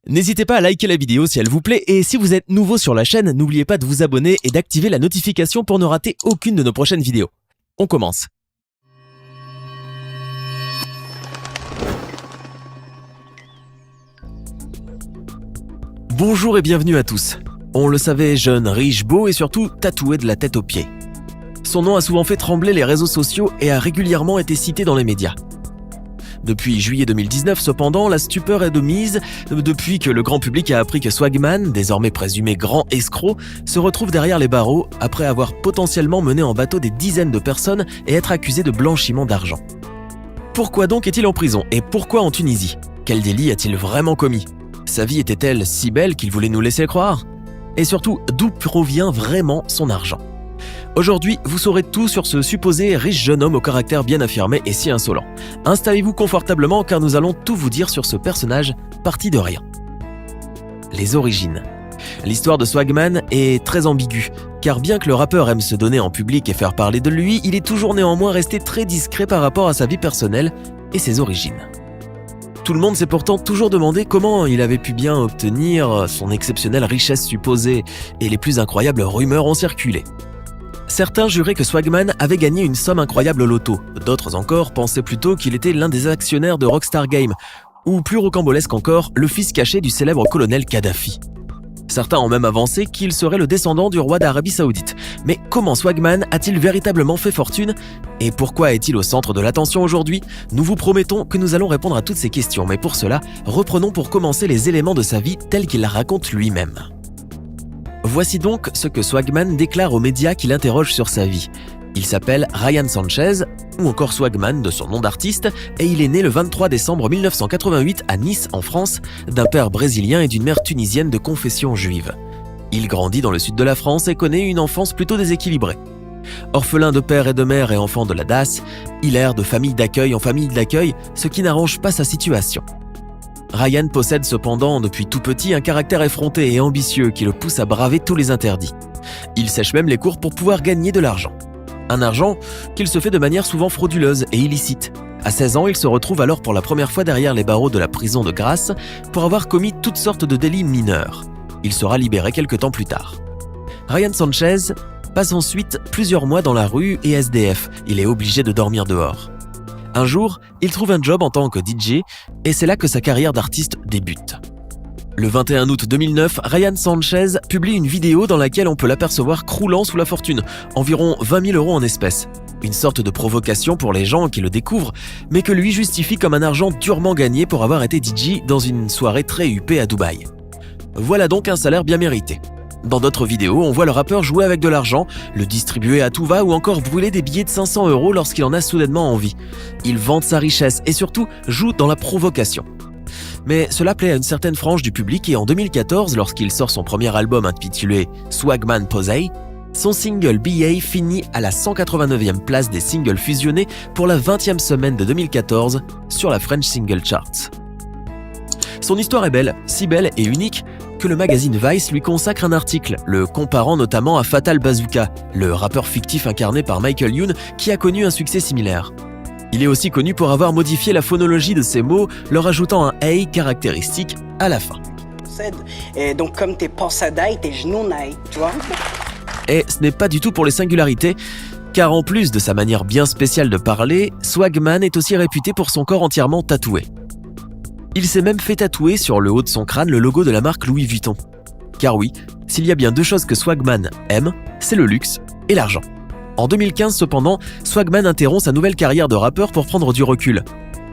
N'hésitez pas à liker la vidéo si elle vous plaît et si vous êtes nouveau sur la chaîne, n'oubliez pas de vous abonner et d'activer la notification pour ne rater aucune de nos prochaines vidéos. On commence. Bonjour et bienvenue à tous. On le savait, jeune, riche, beau et surtout tatoué de la tête aux pieds. Son nom a souvent fait trembler les réseaux sociaux et a régulièrement été cité dans les médias. Depuis juillet 2019, cependant, la stupeur est de mise depuis que le grand public a appris que Swagman, désormais présumé grand escroc, se retrouve derrière les barreaux après avoir potentiellement mené en bateau des dizaines de personnes et être accusé de blanchiment d'argent. Pourquoi donc est-il en prison et pourquoi en Tunisie? Quel délit a-t-il vraiment commis? Sa vie était-elle si belle qu'il voulait nous laisser croire? Et surtout, d'où provient vraiment son argent? Aujourd'hui, vous saurez tout sur ce supposé riche jeune homme au caractère bien affirmé et si insolent. Installez-vous confortablement car nous allons tout vous dire sur ce personnage parti de rien. Les origines. L'histoire de Swagman est très ambiguë, car bien que le rappeur aime se donner en public et faire parler de lui, il est toujours néanmoins resté très discret par rapport à sa vie personnelle et ses origines. Tout le monde s'est pourtant toujours demandé comment il avait pu bien obtenir son exceptionnelle richesse supposée, et les plus incroyables rumeurs ont circulé. Certains juraient que Swagman avait gagné une somme incroyable au loto, d'autres encore pensaient plutôt qu'il était l'un des actionnaires de Rockstar Games, ou plus rocambolesque encore, le fils caché du célèbre colonel Kadhafi. Certains ont même avancé qu'il serait le descendant du roi d'Arabie Saoudite. Mais comment Swagman a-t-il véritablement fait fortune? Et pourquoi est-il au centre de l'attention aujourd'hui? Nous vous promettons que nous allons répondre à toutes ces questions, mais pour cela, reprenons pour commencer les éléments de sa vie tels qu'il la raconte lui-même. Voici donc ce que Swagman déclare aux médias qui l'interrogent sur sa vie. Il s'appelle Ryan Sanchez, ou encore Swagman de son nom d'artiste, et il est né le 23 décembre 1988 à Nice, en France, d'un père brésilien et d'une mère tunisienne de confession juive. Il grandit dans le sud de la France et connaît une enfance plutôt déséquilibrée. Orphelin de père et de mère et enfant de la DAS, il erre de famille d'accueil en famille d'accueil, ce qui n'arrange pas sa situation. Ryan possède cependant depuis tout petit un caractère effronté et ambitieux qui le pousse à braver tous les interdits. Il sèche même les cours pour pouvoir gagner de l'argent. Un argent qu'il se fait de manière souvent frauduleuse et illicite. À 16 ans, il se retrouve alors pour la première fois derrière les barreaux de la prison de Grasse pour avoir commis toutes sortes de délits mineurs. Il sera libéré quelque temps plus tard. Ryan Sanchez passe ensuite plusieurs mois dans la rue et SDF. Il est obligé de dormir dehors. Un jour, il trouve un job en tant que DJ et c'est là que sa carrière d'artiste débute. Le 21 août 2009, Ryan Sanchez publie une vidéo dans laquelle on peut l'apercevoir croulant sous la fortune, environ 20 000 € en espèces. Une sorte de provocation pour les gens qui le découvrent, mais que lui justifie comme un argent durement gagné pour avoir été DJ dans une soirée très huppée à Dubaï. Voilà donc un salaire bien mérité. Dans d'autres vidéos, on voit le rappeur jouer avec de l'argent, le distribuer à tout va ou encore brûler des billets de 500 € lorsqu'il en a soudainement envie. Il vante sa richesse et surtout joue dans la provocation. Mais cela plaît à une certaine frange du public et en 2014, lorsqu'il sort son premier album intitulé Swagman Posey, son single BA finit à la 189e place des singles fusionnés pour la 20e semaine de 2014 sur la French Single Charts. Son histoire est belle, si belle et unique que le magazine Vice lui consacre un article, le comparant notamment à Fatal Bazooka, le rappeur fictif incarné par Michael Youn qui a connu un succès similaire. Il est aussi connu pour avoir modifié la phonologie de ses mots, leur ajoutant un « hey » caractéristique à la fin. Et donc comme tes pensées d'ail, tes genoux n'aillent, tu vois. Et ce n'est pas du tout pour les singularités, car en plus de sa manière bien spéciale de parler, Swagman est aussi réputé pour son corps entièrement tatoué. Il s'est même fait tatouer sur le haut de son crâne le logo de la marque Louis Vuitton. Car oui, s'il y a bien deux choses que Swagman aime, c'est le luxe et l'argent. En 2015 cependant, Swagman interrompt sa nouvelle carrière de rappeur pour prendre du recul.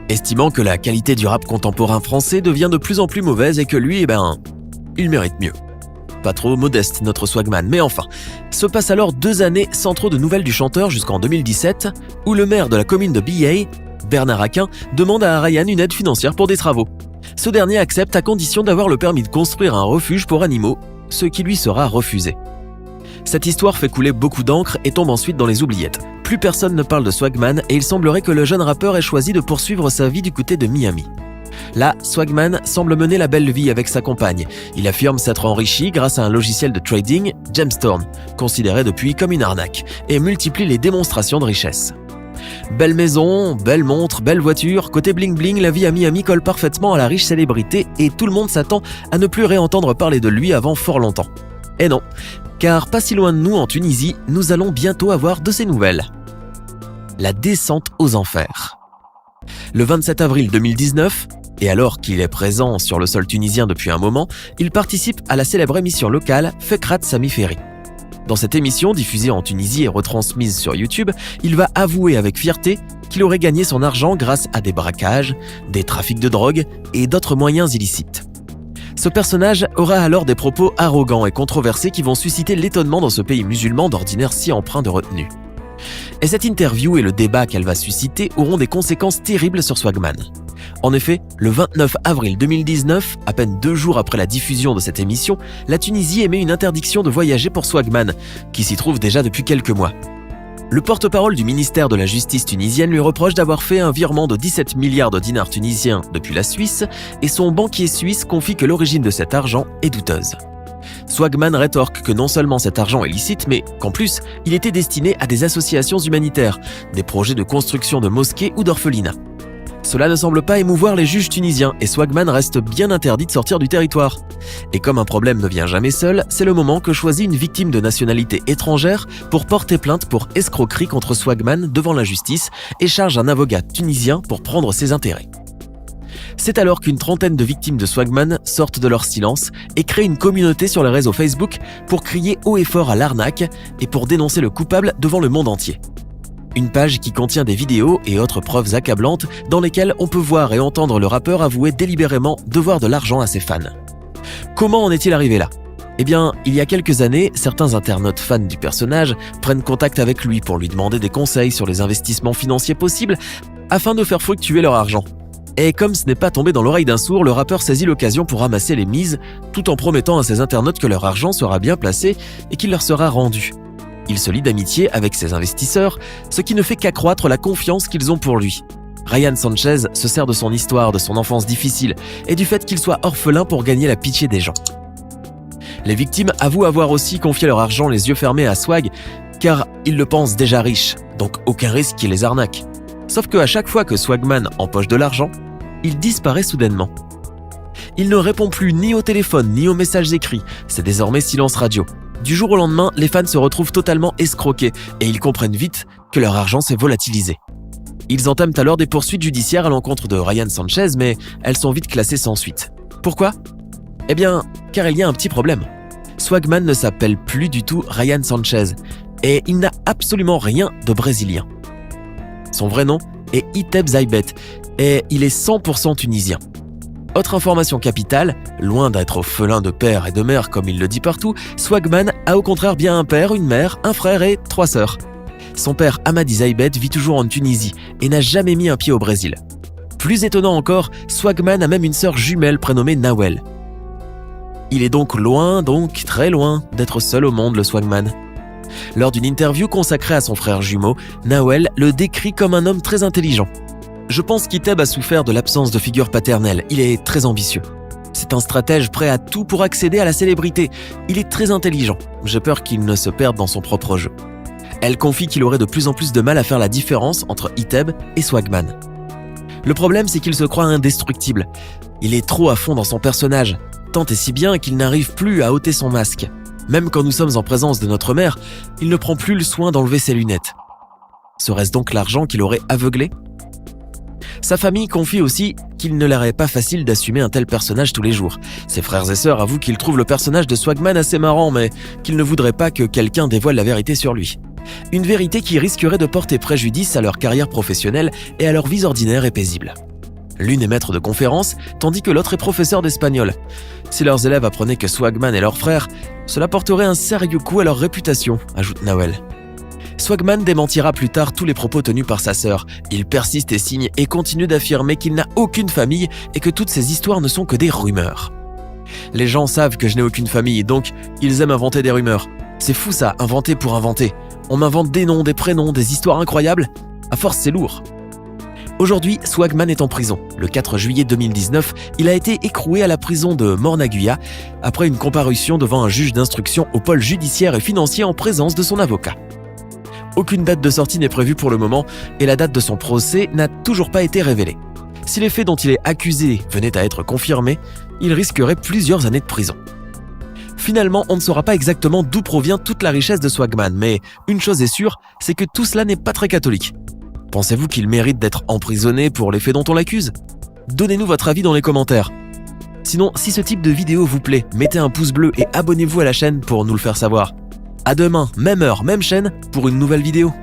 Estimant que la qualité du rap contemporain français devient de plus en plus mauvaise et que lui, il mérite mieux. Pas trop modeste notre Swagman, mais enfin. Se passent alors 2 années sans trop de nouvelles du chanteur jusqu'en 2017, où le maire de la commune de BA, Bernard Aquin, demande à Ryan une aide financière pour des travaux. Ce dernier accepte à condition d'avoir le permis de construire un refuge pour animaux, ce qui lui sera refusé. Cette histoire fait couler beaucoup d'encre et tombe ensuite dans les oubliettes. Plus personne ne parle de Swagman et il semblerait que le jeune rappeur ait choisi de poursuivre sa vie du côté de Miami. Là, Swagman semble mener la belle vie avec sa compagne. Il affirme s'être enrichi grâce à un logiciel de trading, Gemstone, considéré depuis comme une arnaque, et multiplie les démonstrations de richesse. Belle maison, belle montre, belle voiture, côté bling bling, la vie à Miami colle parfaitement à la riche célébrité et tout le monde s'attend à ne plus réentendre parler de lui avant fort longtemps. Et non, car pas si loin de nous en Tunisie, nous allons bientôt avoir de ces nouvelles. La descente aux enfers. Le 27 avril 2019, et alors qu'il est présent sur le sol tunisien depuis un moment, il participe à la célèbre émission locale Fekrat Samiferi. Dans cette émission, diffusée en Tunisie et retransmise sur YouTube, il va avouer avec fierté qu'il aurait gagné son argent grâce à des braquages, des trafics de drogue et d'autres moyens illicites. Ce personnage aura alors des propos arrogants et controversés qui vont susciter l'étonnement dans ce pays musulman d'ordinaire si empreint de retenue. Et cette interview et le débat qu'elle va susciter auront des conséquences terribles sur Swagman. En effet, le 29 avril 2019, à peine 2 jours après la diffusion de cette émission, la Tunisie émet une interdiction de voyager pour Swagman, qui s'y trouve déjà depuis quelques mois. Le porte-parole du ministère de la Justice tunisienne lui reproche d'avoir fait un virement de 17 milliards de dinars tunisiens depuis la Suisse, et son banquier suisse confie que l'origine de cet argent est douteuse. Swagman rétorque que non seulement cet argent est licite, mais qu'en plus, il était destiné à des associations humanitaires, des projets de construction de mosquées ou d'orphelinats. Cela ne semble pas émouvoir les juges tunisiens et Swagman reste bien interdit de sortir du territoire. Et comme un problème ne vient jamais seul, c'est le moment que choisit une victime de nationalité étrangère pour porter plainte pour escroquerie contre Swagman devant la justice et charge un avocat tunisien pour prendre ses intérêts. C'est alors qu'une trentaine de victimes de Swagman sortent de leur silence et créent une communauté sur les réseaux Facebook pour crier haut et fort à l'arnaque et pour dénoncer le coupable devant le monde entier. Une page qui contient des vidéos et autres preuves accablantes dans lesquelles on peut voir et entendre le rappeur avouer délibérément devoir de l'argent à ses fans. Comment en est-il arrivé là ? Eh bien, il y a quelques années, certains internautes fans du personnage prennent contact avec lui pour lui demander des conseils sur les investissements financiers possibles afin de faire fructuer leur argent. Et comme ce n'est pas tombé dans l'oreille d'un sourd, le rappeur saisit l'occasion pour ramasser les mises tout en promettant à ses internautes que leur argent sera bien placé et qu'il leur sera rendu. Il se lie d'amitié avec ses investisseurs, ce qui ne fait qu'accroître la confiance qu'ils ont pour lui. Ryan Sanchez se sert de son histoire, de son enfance difficile et du fait qu'il soit orphelin pour gagner la pitié des gens. Les victimes avouent avoir aussi confié leur argent les yeux fermés à Swag, car ils le pensent déjà riche, donc aucun risque qu'il les arnaque. Sauf qu'à chaque fois que Swagman empoche de l'argent, il disparaît soudainement. Il ne répond plus ni au téléphone ni aux messages écrits, c'est désormais silence radio. Du jour au lendemain, les fans se retrouvent totalement escroqués et ils comprennent vite que leur argent s'est volatilisé. Ils entament alors des poursuites judiciaires à l'encontre de Ryan Sanchez, mais elles sont vite classées sans suite. Pourquoi ? Eh bien, car il y a un petit problème. Swagman ne s'appelle plus du tout Ryan Sanchez et il n'a absolument rien de brésilien. Son vrai nom est Iteb Zaybet et il est 100% tunisien. Autre information capitale, loin d'être orphelin de père et de mère comme il le dit partout, Swagman a au contraire bien un père, une mère, un frère et 3 sœurs. Son père Hamadi Zaybet vit toujours en Tunisie et n'a jamais mis un pied au Brésil. Plus étonnant encore, Swagman a même une sœur jumelle prénommée Nawel. Il est donc très loin d'être seul au monde, le Swagman. Lors d'une interview consacrée à son frère jumeau, Nawel le décrit comme un homme très intelligent. Je pense qu'Iteb a souffert de l'absence de figure paternelle, il est très ambitieux. C'est un stratège prêt à tout pour accéder à la célébrité. Il est très intelligent, j'ai peur qu'il ne se perde dans son propre jeu. Elle confie qu'il aurait de plus en plus de mal à faire la différence entre Iteb et Swagman. Le problème, c'est qu'il se croit indestructible. Il est trop à fond dans son personnage, tant et si bien qu'il n'arrive plus à ôter son masque. Même quand nous sommes en présence de notre mère, il ne prend plus le soin d'enlever ses lunettes. Serait-ce donc l'argent qui l'aurait aveuglé ? Sa famille confie aussi qu'il ne leur est pas facile d'assumer un tel personnage tous les jours. Ses frères et sœurs avouent qu'ils trouvent le personnage de Swagman assez marrant, mais qu'ils ne voudraient pas que quelqu'un dévoile la vérité sur lui. Une vérité qui risquerait de porter préjudice à leur carrière professionnelle et à leur vie ordinaire et paisible. L'une est maître de conférences, tandis que l'autre est professeur d'espagnol. Si leurs élèves apprenaient que Swagman est leur frère, cela porterait un sérieux coup à leur réputation, ajoute Nawel. Swagman démentira plus tard tous les propos tenus par sa sœur. Il persiste et signe et continue d'affirmer qu'il n'a aucune famille et que toutes ces histoires ne sont que des rumeurs. Les gens savent que je n'ai aucune famille, donc ils aiment inventer des rumeurs. C'est fou ça, inventer pour inventer. On m'invente des noms, des prénoms, des histoires incroyables. À force, c'est lourd. Aujourd'hui, Swagman est en prison. Le 4 juillet 2019, il a été écroué à la prison de Mornaguia après une comparution devant un juge d'instruction au pôle judiciaire et financier en présence de son avocat. Aucune date de sortie n'est prévue pour le moment et la date de son procès n'a toujours pas été révélée. Si les faits dont il est accusé venaient à être confirmés, il risquerait plusieurs années de prison. Finalement, on ne saura pas exactement d'où provient toute la richesse de Swagman, mais une chose est sûre, c'est que tout cela n'est pas très catholique. Pensez-vous qu'il mérite d'être emprisonné pour les faits dont on l'accuse ? Donnez-nous votre avis dans les commentaires. Sinon, si ce type de vidéo vous plaît, mettez un pouce bleu et abonnez-vous à la chaîne pour nous le faire savoir. À demain, même heure, même chaîne, pour une nouvelle vidéo.